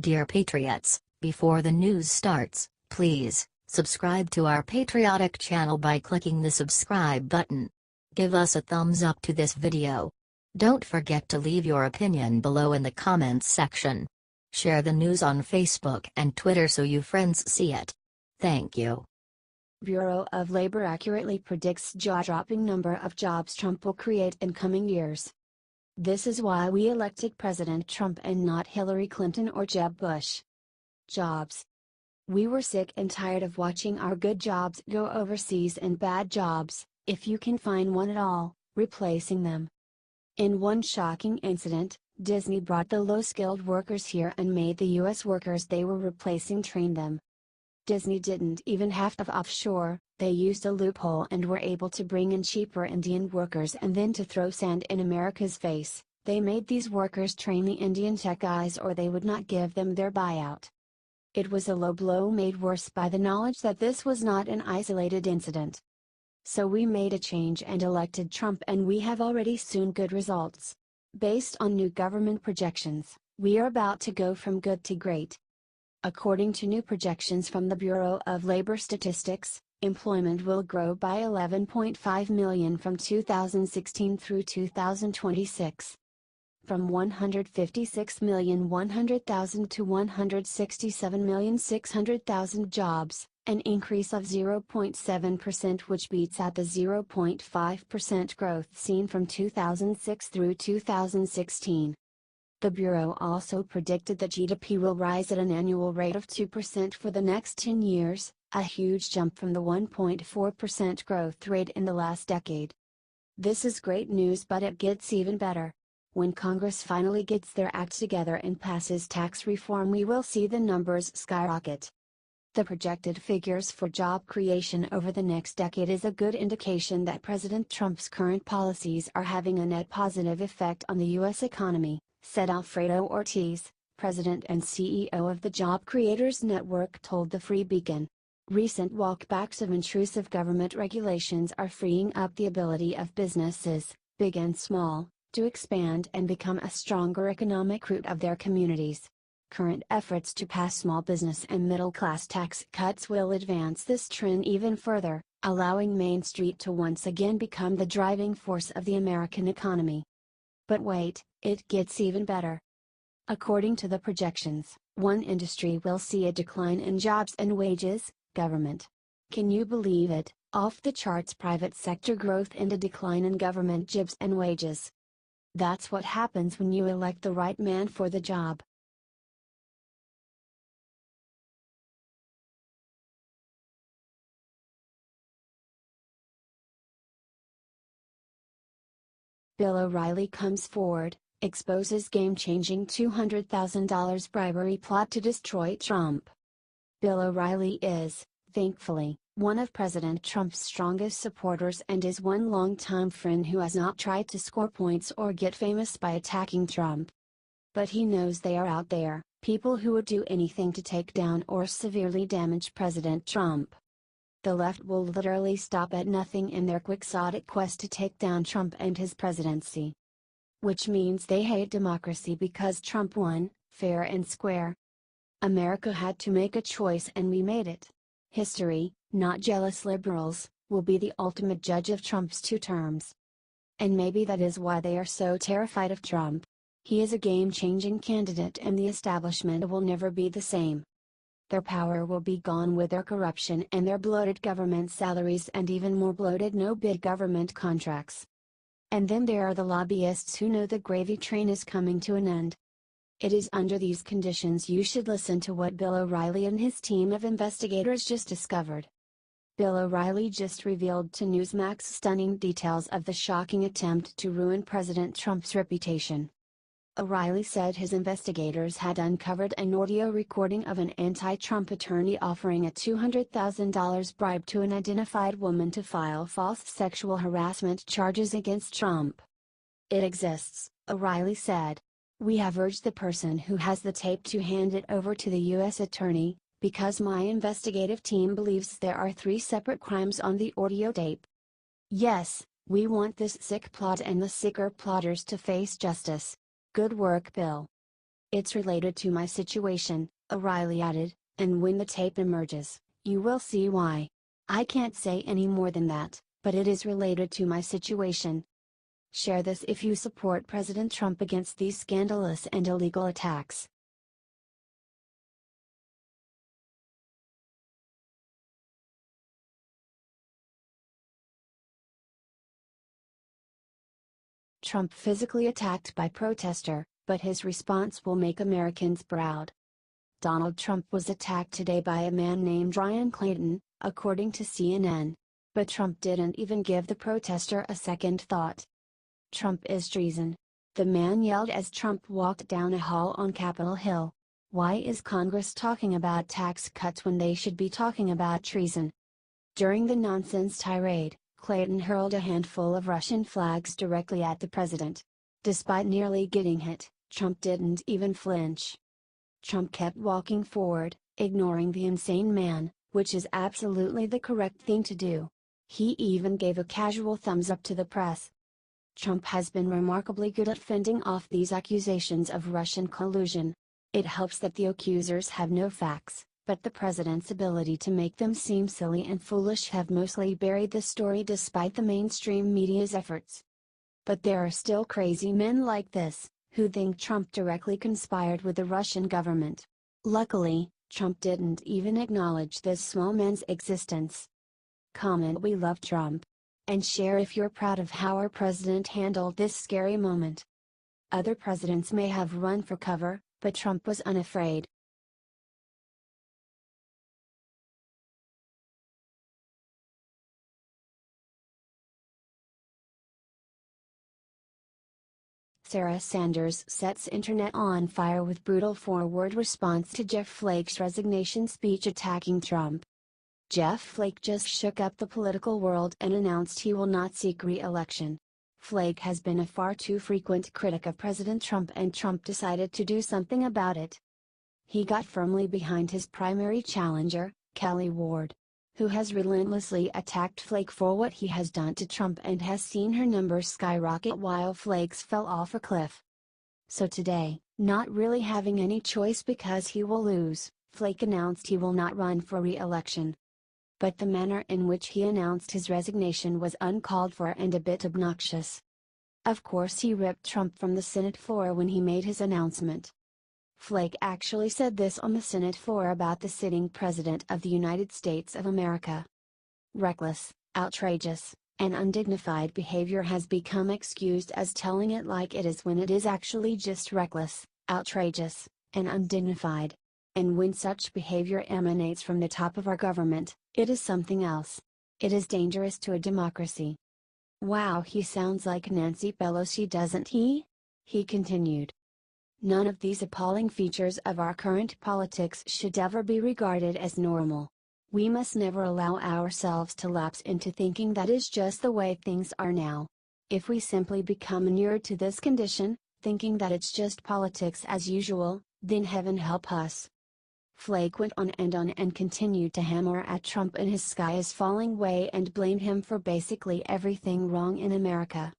Dear Patriots, before the news starts, please subscribe to our patriotic channel by clicking the subscribe button. Give us a thumbs up to this video. Don't forget to leave your opinion below in the comments section. Share the news on Facebook and Twitter so you friends see it. Thank you. Bureau of Labor accurately predicts jaw-dropping number of jobs Trump will create in coming years. This is why we elected President Trump and not Hillary Clinton or Jeb Bush. Jobs. We were sick and tired of watching our good jobs go overseas and bad jobs, if you can find one at all, replacing them. In one shocking incident, Disney brought the low-skilled workers here and made the U.S. workers they were replacing train them. Disney didn't even have to offshore, they used a loophole and were able to bring in cheaper Indian workers, and then to throw sand in America's face, they made these workers train the Indian tech guys or they would not give them their buyout. It was a low blow made worse by the knowledge that this was not an isolated incident. So we made a change and elected Trump, and we have already seen good results. Based on new government projections, we are about to go from good to great. According to new projections from the Bureau of Labor Statistics, employment will grow by 11.5 million from 2016 through 2026. From 156,100,000 to 167,600,000 jobs, an increase of 0.7%, which beats out the 0.5% growth seen from 2006 through 2016. The Bureau also predicted that GDP will rise at an annual rate of 2% for the next 10 years, a huge jump from the 1.4% growth rate in the last decade. This is great news, but it gets even better. When Congress finally gets their act together and passes tax reform, we will see the numbers skyrocket. The projected figures for job creation over the next decade is a good indication that President Trump's current policies are having a net positive effect on the U.S. economy, said Alfredo Ortiz, president and CEO of the Job Creators Network, told the Free Beacon. Recent walkbacks of intrusive government regulations are freeing up the ability of businesses, big and small, to expand and become a stronger economic root of their communities. Current efforts to pass small business and middle-class tax cuts will advance this trend even further, allowing Main Street to once again become the driving force of the American economy. But wait, it gets even better. According to the projections, one industry will see a decline in jobs and wages: government. Can you believe it? Off the charts private sector growth and a decline in government jobs and wages. That's what happens when you elect the right man for the job. Bill O'Reilly comes forward, exposes game-changing $200,000 bribery plot to destroy Trump. Bill O'Reilly is, thankfully, one of President Trump's strongest supporters and is one longtime friend who has not tried to score points or get famous by attacking Trump. But he knows they are out there, people who would do anything to take down or severely damage President Trump. The left will literally stop at nothing in their quixotic quest to take down Trump and his presidency. Which means they hate democracy because Trump won, fair and square. America had to make a choice and we made it. History, not jealous liberals, will be the ultimate judge of Trump's 2 terms. And maybe that is why they are so terrified of Trump. He is a game-changing candidate and the establishment will never be the same. Their power will be gone with their corruption and their bloated government salaries and even more bloated no-bid government contracts. And then there are the lobbyists who know the gravy train is coming to an end. It is under these conditions you should listen to what Bill O'Reilly and his team of investigators just discovered. Bill O'Reilly just revealed to Newsmax stunning details of the shocking attempt to ruin President Trump's reputation. O'Reilly said his investigators had uncovered an audio recording of an anti-Trump attorney offering a $200,000 bribe to an identified woman to file false sexual harassment charges against Trump. It exists, O'Reilly said. We have urged the person who has the tape to hand it over to the U.S. attorney, because my investigative team believes there are 3 separate crimes on the audio tape. Yes, we want this sick plot and the sicker plotters to face justice. Good work, Bill. It's related to my situation, O'Reilly added, and when the tape emerges, you will see why. I can't say any more than that, but it is related to my situation. Share this if you support President Trump against these scandalous and illegal attacks. Trump physically attacked by protester, but his response will make Americans proud. Donald Trump was attacked today by a man named Ryan Clayton, according to CNN. But Trump didn't even give the protester a second thought. Trump is treason. The man yelled as Trump walked down a hall on Capitol Hill. Why is Congress talking about tax cuts when they should be talking about treason? During the nonsense tirade, Clayton hurled a handful of Russian flags directly at the president. Despite nearly getting hit, Trump didn't even flinch. Trump kept walking forward, ignoring the insane man, which is absolutely the correct thing to do. He even gave a casual thumbs up to the press. Trump has been remarkably good at fending off these accusations of Russian collusion. It helps that the accusers have no facts, but the president's ability to make them seem silly and foolish have mostly buried the story despite the mainstream media's efforts. But there are still crazy men like this, who think Trump directly conspired with the Russian government. Luckily, Trump didn't even acknowledge this small man's existence. Comment "We love Trump." And share if you're proud of how our president handled this scary moment. Other presidents may have run for cover, but Trump was unafraid. Sarah Sanders sets internet on fire with brutal forward response to Jeff Flake's resignation speech attacking Trump. Jeff Flake just shook up the political world and announced he will not seek re-election. Flake has been a far too frequent critic of President Trump, and Trump decided to do something about it. He got firmly behind his primary challenger, Kelly Ward, who has relentlessly attacked Flake for what he has done to Trump and has seen her numbers skyrocket while Flake's fell off a cliff. So today, not really having any choice because he will lose, Flake announced he will not run for re-election. But the manner in which he announced his resignation was uncalled for and a bit obnoxious. Of course, he ripped Trump from the Senate floor when he made his announcement. Flake actually said this on the Senate floor about the sitting President of the United States of America. Reckless, outrageous, and undignified behavior has become excused as telling it like it is when it is actually just reckless, outrageous, and undignified. And when such behavior emanates from the top of our government, it is something else. It is dangerous to a democracy. Wow, he sounds like Nancy Pelosi, doesn't he? He continued. None of these appalling features of our current politics should ever be regarded as normal. We must never allow ourselves to lapse into thinking that is just the way things are now. If we simply become inured to this condition, thinking that it's just politics as usual, then heaven help us. Flake went on and continued to hammer at Trump in his sky is falling way and blamed him for basically everything wrong in America.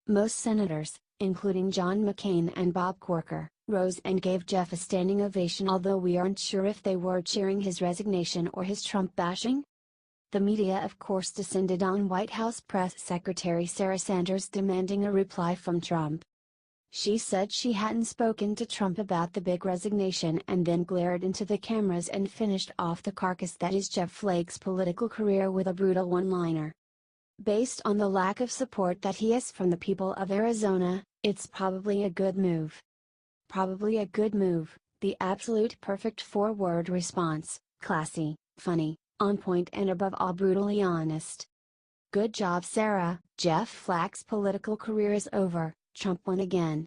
Most senators, including John McCain and Bob Corker, rose and gave Jeff a standing ovation, although we aren't sure if they were cheering his resignation or his Trump bashing. The media of course descended on White House Press Secretary Sarah Sanders demanding a reply from Trump. She said she hadn't spoken to Trump about the big resignation and then glared into the cameras and finished off the carcass that is Jeff Flake's political career with a brutal one-liner. Based on the lack of support that he has from the people of Arizona, it's probably a good move. Probably a good move, the absolute perfect four-word response: classy, funny, on point, and above all brutally honest. Good job, Sarah. Jeff Flake's political career is over. Trump won again.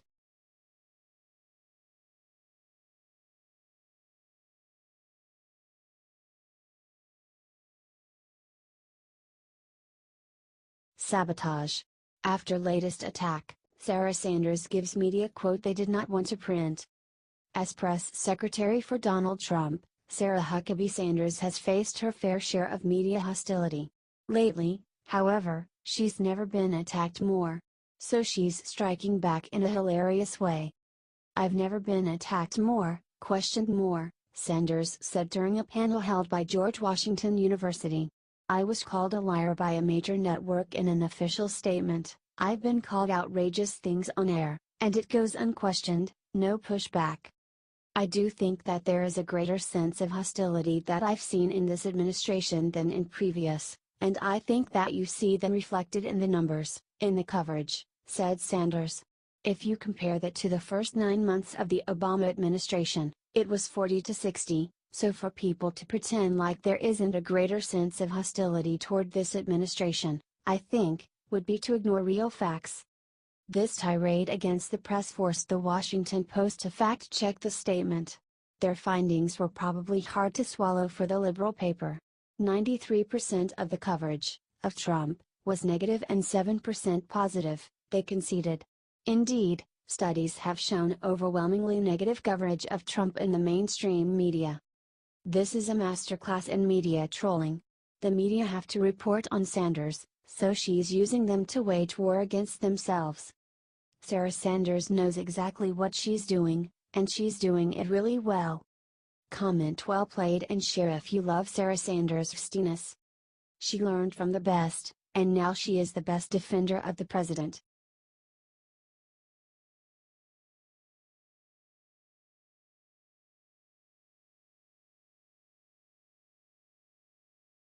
Sabotage. After latest attack, Sarah Sanders gives media quote they did not want to print. As press secretary for Donald Trump, Sarah Huckabee Sanders has faced her fair share of media hostility. Lately, however, she's never been attacked more. So she's striking back in a hilarious way. "I've never been attacked more, questioned more," Sanders said during a panel held by George Washington University. "I was called a liar by a major network in an official statement. I've been called outrageous things on air, and it goes unquestioned, no pushback. I do think that there is a greater sense of hostility that I've seen in this administration than in previous, and I think that you see them reflected in the numbers, in the coverage," said Sanders. If you compare that to the first 9 months of the Obama administration, it was 40 to 60, so for people to pretend like there isn't a greater sense of hostility toward this administration, I think, would be to ignore real facts. This tirade against the press forced the Washington Post to fact-check the statement. Their findings were probably hard to swallow for the liberal paper. 93% of the coverage, of Trump, was negative and 7% positive, they conceded. Indeed, studies have shown overwhelmingly negative coverage of Trump in the mainstream media. This is a masterclass in media trolling. The media have to report on Sanders, so she's using them to wage war against themselves. Sarah Sanders knows exactly what she's doing, and she's doing it really well. Comment well played and share if you love Sarah Sanders' stiness. She learned from the best, and now she is the best defender of the president.